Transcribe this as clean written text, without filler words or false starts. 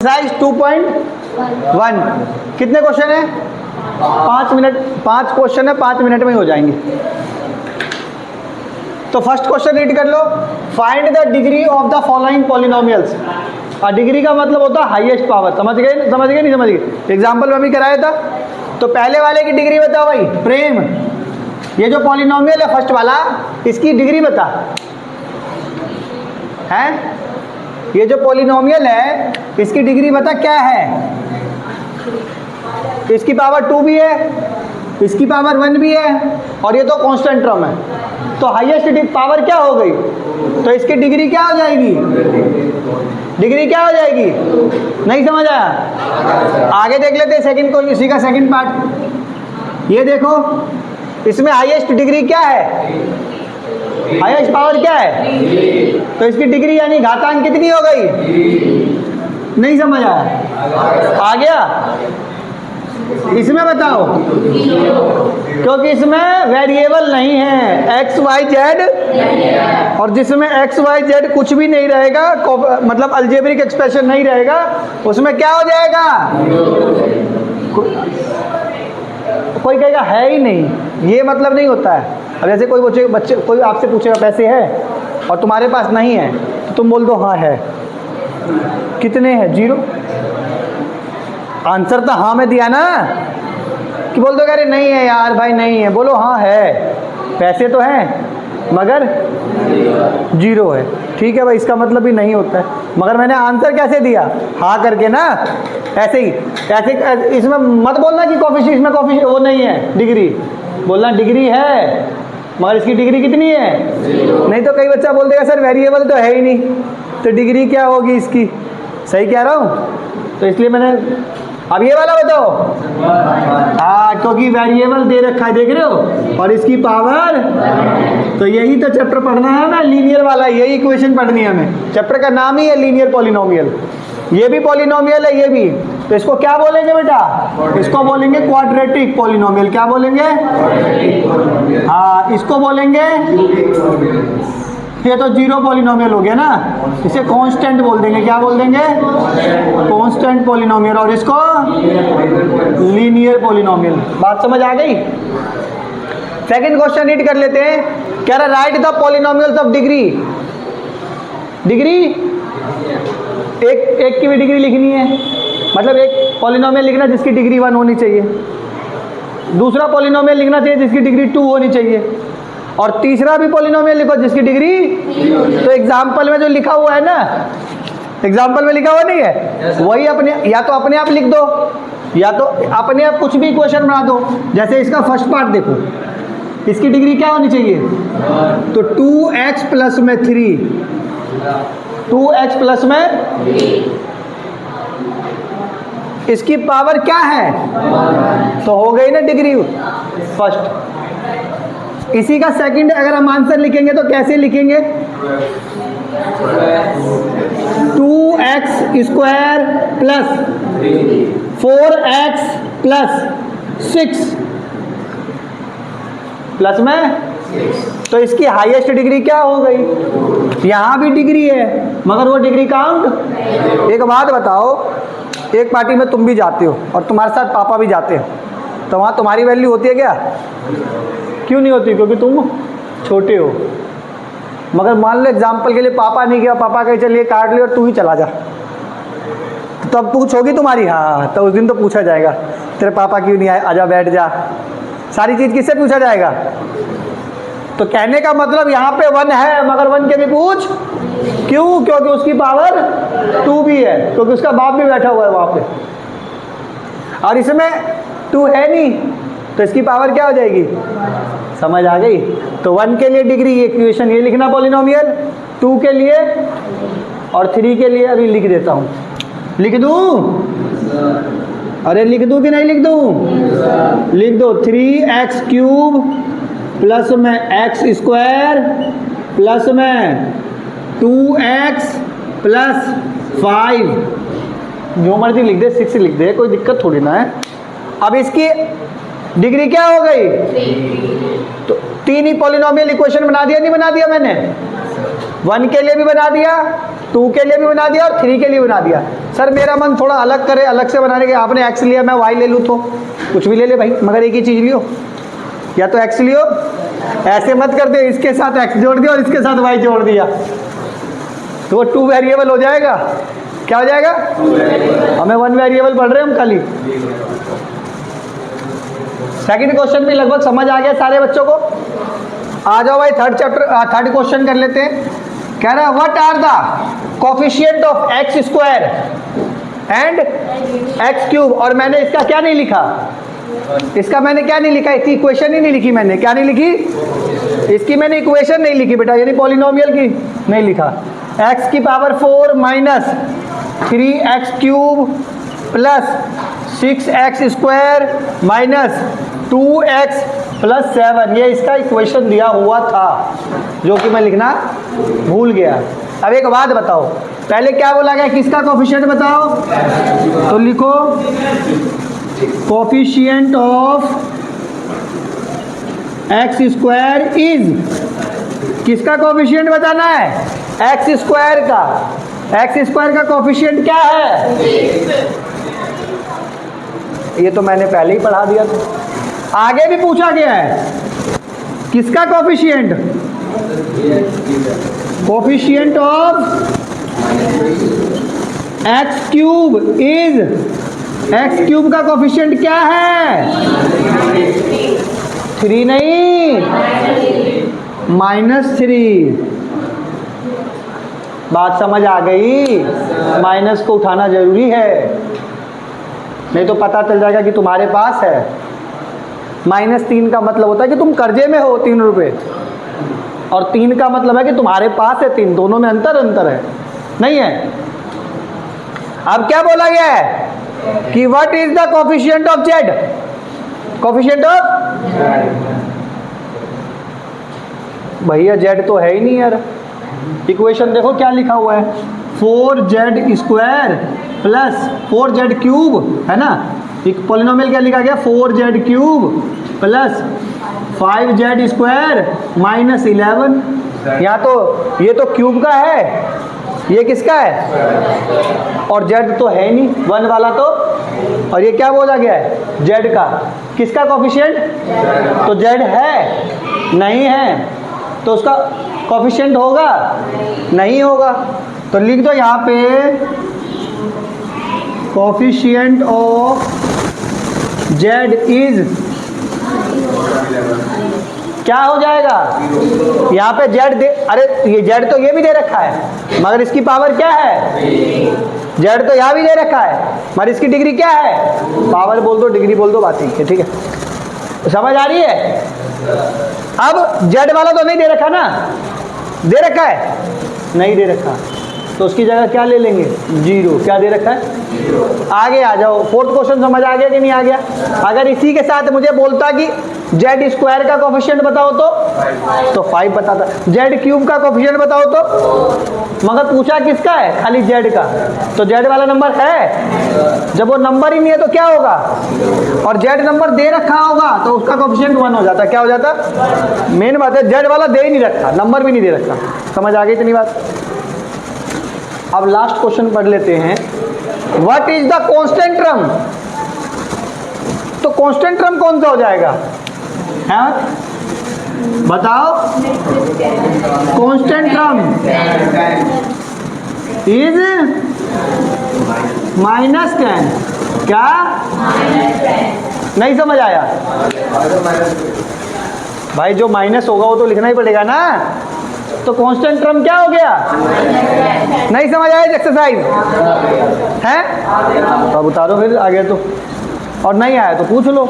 Exercise 2.1 कितने question है? 5 minute, 5 question है, 5 मिनट में ही हो जाएंगे। तो फर्स्ट क्वेश्चन रीड कर लो। Find the degree of the following polynomials. और डिग्री का मतलब होता है हाईएस्ट पावर। समझ गए नहीं समझ गए? एग्जाम्पल में भी कराया था। तो पहले वाले की डिग्री बताओ भाई। प्रेम, ये जो पॉलिनोमियल है फर्स्ट वाला, इसकी डिग्री बता। हैं? ये जो पॉलिनोमियल है इसकी डिग्री बता क्या है? इसकी पावर 2 भी है, इसकी पावर 1 भी है, और ये तो कांस्टेंट टर्म है। तो हाईएस्ट पावर क्या हो गई? तो इसकी डिग्री क्या हो जाएगी? डिग्री क्या हो जाएगी? नहीं समझ आया? आगे देख लेते हैं सेकंड को, इसी का सेकंड पार्ट। ये देखो, इसमें हाईएस्ट डिग्री क्या है? हाईएस्ट पावर क्या है? तो इसकी डिग्री यानी घातांक कितनी हो गई? नहीं समझ आया? आ गया? इसमें बताओ, क्योंकि इसमें वेरिएबल नहीं है, एक्स वाई जेड, और जिसमें एक्स वाई जेड कुछ भी नहीं रहेगा, मतलब अलजेब्रिक एक्सप्रेशन नहीं रहेगा, उसमें क्या हो जाएगा? कोई कहेगा है ही नहीं, ये मतलब नहीं होता है। अब जैसे कोई आपसे पूछेगा पैसे है और तुम्हारे पास नहीं है, तो तुम बोल दो हाँ है। कितने हैं? 0। आंसर तो हाँ में दिया ना, कि बोल दो अरे नहीं है यार भाई, नहीं है। बोलो हाँ है, पैसे तो हैं मगर 0 है। ठीक है भाई, इसका मतलब भी नहीं होता है। मगर मैंने आंसर कैसे दिया? हाँ करके ना, ऐसे ही। ऐसे इसमें मत बोलना कि कोफिशिएंट, इसमें कोफिशिएंट वो नहीं है, डिग्री बोलना डिग्री है, मगर इसकी डिग्री कितनी है? 0। नहीं तो कई बच्चा बोल देगा सर वेरिएबल तो है ही नहीं, तो डिग्री क्या होगी इसकी? सही कह रहा हूँ? तो इसलिए मैंने, अब ये वाला बताओ। हाँ, क्योंकि वेरिएबल दे रखा है, देख रहे हो, और इसकी पावर। तो यही तो चैप्टर पढ़ना है ना, लीनियर वाला, यही इक्वेशन पढ़नी है हमें। चैप्टर का नाम ही है लीनियर पॉलिनोमियल। ये भी पॉलिनोमियल है, ये भी। तो इसको क्या बोलेंगे बेटा? इसको बोलेंगे क्वाड्रेटिक पॉलिनोमियल। क्या बोलेंगे? हाँ, इसको बोलेंगे, ये तो 0 पॉलिनोमियल हो गया ना, इसे कांस्टेंट बोल देंगे। क्या बोल देंगे? Constant polynomial. और इसको लीनियर पॉलिनोमियल। बात समझ आ गई? सेकंड क्वेश्चन रीड कर लेते हैं। कह रहा right the polynomials of degree. Degree एक की भी डिग्री लिखनी है, मतलब एक पॉलिनोमियल लिखना जिसकी डिग्री 1 होनी चाहिए, दूसरा पॉलिनोमियल लिखना चाहिए जिसकी डिग्री 2 होनी चाहिए, और तीसरा भी पॉलिनोमियल लिखो जिसकी डिग्री। तो एग्जाम्पल में जो लिखा हुआ है ना, एग्जाम्पल में लिखा हुआ नहीं है, वही अपने, या तो अपने आप लिख दो, या तो अपने आप कुछ भी क्वेश्चन बना दो। जैसे इसका फर्स्ट पार्ट देखो, इसकी डिग्री क्या होनी चाहिए? तो 2x प्लस में 3, 2x प्लस में, इसकी पावर क्या है? तो हो गई ना डिग्री फर्स्ट। इसी का सेकंड अगर हम आंसर लिखेंगे तो कैसे लिखेंगे? 2x square plus 4x plus 6 plus में, तो इसकी हाईएस्ट डिग्री क्या हो गई? यहाँ भी डिग्री है, मगर वो डिग्री काउंट। एक बात बताओ, एक पार्टी में तुम भी जाते हो और तुम्हारे साथ पापा भी जाते हैं, तो वहाँ तुम्हारी वैल्यू होती है क्या? क्यों नहीं होती? क्योंकि तुम छोटे हो। मगर मान लो एग्जाम्पल के लिए पापा नहीं गया, पापा कहे चलिए काट ले और तू ही चला जा, तो तब पूछ होगी तुम्हारी? हाँ, तो उस दिन तो पूछा जाएगा तेरे पापा क्यों नहीं आए, आजा बैठ जा। सारी चीज़ किससे पूछा जाएगा? तो कहने का मतलब यहाँ पे 1 है, मगर 1 के भी पूछ। क्यों? क्योंकि उसकी पावर 2 भी है, क्योंकि उसका बाप भी बैठा हुआ है वहाँ पे, और इसमें 2 है नहीं, तो इसकी पावर क्या हो जाएगी? समझ आ गई? तो 1 के लिए डिग्री इक्वेशन ये लिखना पॉलिनोमियल, 2 के लिए और 3 के लिए अभी लिख देता हूँ। लिख दूँ? अरे लिख दूँ कि नहीं लिख दूँ? लिख दो। 3x क्यूब प्लस में x स्क्वायर प्लस में 2x प्लस 5, जो मर्जी लिख दे, 6 लिख दे, कोई दिक्कत थोड़ी ना है। अब इसकी डिग्री क्या हो गई? तो 3 ही पॉलिनोमियल इक्वेशन बना दिया, नहीं बना दिया मैंने? 1 के लिए भी बना दिया 2 के लिए भी बना दिया और 3 के लिए बना दिया। सर मेरा मन थोड़ा अलग करे, अलग से बनाने के, आपने x लिया मैं y ले लूँ तो कुछ भी ले ले भाई, मगर एक ही चीज़ लियो, या तो x लियो, ऐसे मत कर दे इसके साथ x जोड़ दिया और इसके साथ y जोड़ दिया तो वो 2 वेरिएबल हो जाएगा। क्या हो जाएगा? हमें 1 वेरिएबल पढ़ रहे हैं हम खाली। सेकंड क्वेश्चन भी लगभग समझ आ गया सारे बच्चों को। आ जाओ भाई थर्ड क्वेश्चन कर लेते हैं। कह रहा है what are the coefficient of x square and x cube. और मैंने इसका क्या नहीं लिखा, इसका मैंने क्या नहीं लिखा, इसकी इक्वेशन ही नहीं लिखी मैंने। क्या नहीं लिखी? इसकी मैंने इक्वेशन नहीं लिखी बेटा, यानी पॉलिनोमियल की नहीं लिखा। x की power 4 minus 3x cube plus 6x square minus 2x plus 7, ये इसका इक्वेशन दिया हुआ था जो कि मैं लिखना भूल गया। अब एक बात बताओ, पहले क्या बोला गया, किसका कोफिशिएंट बताओ, तो लिखो coefficient of x square is, किसका कोफिशिएंट बताना है, एक्स स्क्वायर का। एक्स स्क्वायर का कोफिशिएंट क्या है, ये तो मैंने पहले ही पढ़ा दिया था। आगे भी पूछा गया है किसका coefficient, coefficient of x cube is, x cube का कोफिशिएंट क्या है, 3 नहीं -3। बात समझ आ गई? माइनस को उठाना जरूरी है, नहीं तो पता चल जाएगा कि तुम्हारे पास है। -3 का मतलब होता है कि तुम कर्जे में हो 3 रुपये, और 3 का मतलब है कि तुम्हारे पास है 3, दोनों में अंतर है, नहीं है। अब क्या बोला गया है कि what is the coefficient of Z, coefficient of, भैया जेड तो है ही नहीं यार। इक्वेशन देखो क्या लिखा हुआ है, 4z square plus 4z cube, है ना। एक पॉलिनोमियल क्या लिखा गया, 4z cube plus 5z square minus 11। यहाँ तो ये तो क्यूब का है, ये किसका है, और z तो है नहीं 1 वाला तो, और ये क्या बोला गया है, z का। किसका कोफिशिएंट, तो z है नहीं है, तो उसका कोफिशिएंट होगा नहीं होगा। तो लिख दो यहाँ पे कोफिशिएंट ऑफ z इज, क्या हो जाएगा, यहाँ पे z दे, अरे ये z तो ये भी दे रखा है मगर इसकी पावर क्या है, z तो यहाँ भी दे रखा है मगर इसकी डिग्री क्या है, पावर बोल दो डिग्री बोल दो, बात ठीक है। समझ आ रही है? अब z वाला तो नहीं दे रखा ना, दे रखा है, नहीं दे रखा, तो उसकी जगह क्या ले लेंगे, 0। क्या दे रखा है, आगे आ जाओ। फोर्थ क्वेश्चन समझ आ गया कि नहीं आ गया? अगर इसी के साथ मुझे बोलता कि z स्क्वायर का कोफिशिएंट बताओ तो 5 बताता, z क्यूब का कोफिशिएंट बताओ तो, मगर पूछा किसका है, खाली z का, तो z वाला नंबर है। जब वो नंबर ही नहीं है तो क्या होगा, और z नंबर दे रखा होगा तो उसका कोफिशिएंट 1 हो जाता। क्या हो जाता, मेन बात है z वाला दे ही नहीं रखा, नंबर भी नहीं दे रखा। समझ आ गई इतनी बात? अब लास्ट क्वेश्चन पढ़ लेते हैं, what is the constant term. तो कांस्टेंट टर्म कौन सा हो जाएगा, है बताओ, कांस्टेंट टर्म इज -10। क्या नहीं समझ आया भाई, जो माइनस होगा वो तो लिखना ही पड़ेगा ना। तो कांस्टेंट टर्म क्या हो गया, नहीं समझ आया एक्सरसाइज है, तो अब उतारो फिर आगे तो, और नहीं आया तो पूछ लो।